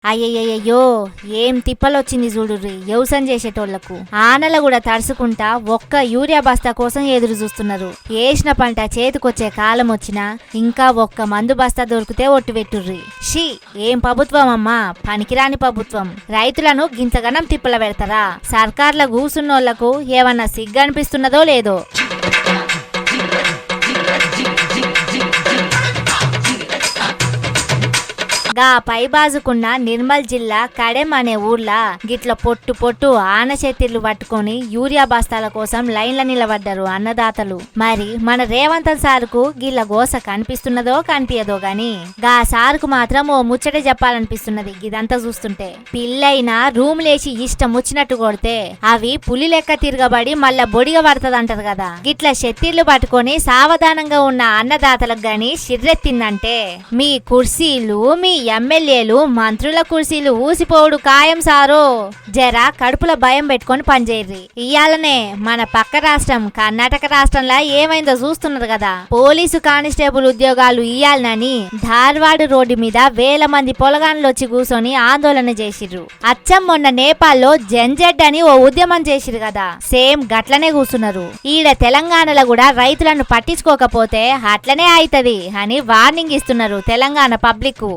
అయ్యయ్యో ఏం తిప్పలొచ్చింది చూడుర్రి వ్యవసాయం చేసేటోళ్లకు. ఆనల కూడా తడుసుకుంటా ఒక్క యూరియా బస్తా కోసం ఎదురు చూస్తున్నారు. వేసిన పంట చేతికొచ్చే కాలం వచ్చినా ఇంకా ఒక్క మందు బస్తా దొరికితే ఒట్టిపెట్టుర్రి. షీ ఏం ప్రభుత్వం అమ్మా, పనికిరాని ప్రభుత్వం. రైతులను గింతగనం తిప్పల పెడతారా? సర్కార్ల కూసున్నోళ్లకు ఏమన్నా సిగ్గనిపిస్తున్నదో లేదో. గా పైబాజుకున్న నిర్మల్ జిల్లా కడెం అనే ఊర్లా గిట్ల పొట్టు ఆన చెత్తిర్లు పట్టుకొని యూరియా బస్తాల కోసం లైన్ల నిలబడ్డారు అన్నదాతలు. మరి మన రేవంత్ సార్కు గిల్ల గోస కనిపిస్తున్నదో కనిపించదో గాని గా సార్కు మాత్రం ఓ ముచ్చట చెప్పాలనిపిస్తున్నది ఇదంతా చూస్తుంటే. పిల్లైనా రూమ్ లేచి ఇష్టం వచ్చినట్టు కొడితే అవి పులి లెక్క తిరగబడి మళ్ళా బొడిగ పడుతుందంటారు కదా. గిట్ల చెత్తిర్లు పట్టుకొని సావధానంగా ఉన్న అన్నదాతలకు గాని సిర్రెత్తిందంటే మీ కుర్సీలు, మీ ఎమ్మెల్యేలు, మంత్రుల కుర్చీలు ఊసిపోవుడు ఖాయం సారో. జరా కడుపుల భయం పెట్టుకొని పనిచేయర్రి. ఇయ్యాలనే మన పక్క రాష్ట్రం కర్ణాటక రాష్ట్రంలో ఏమైందో చూస్తున్నారు కదా. పోలీసు కానిస్టేబుల్ ఉద్యోగాలు ఇయ్యాలనని ధార్వాడ్ రోడ్డు మీద వేల మంది పొలగాన్లు వచ్చి కూర్చొని ఆందోళన చేసిర్రు. అచ్చం మొన్న నేపాల్లో జెన్జెడ్ అని ఓ ఉద్యమం చేసిరు కదా, సేమ్ గట్లనే కూర్చున్నారు. ఈడ తెలంగాణలో కూడా రైతులను పట్టించుకోకపోతే అట్లనే అయితది అని వార్నింగ్ ఇస్తున్నారు తెలంగాణ పబ్లిక్.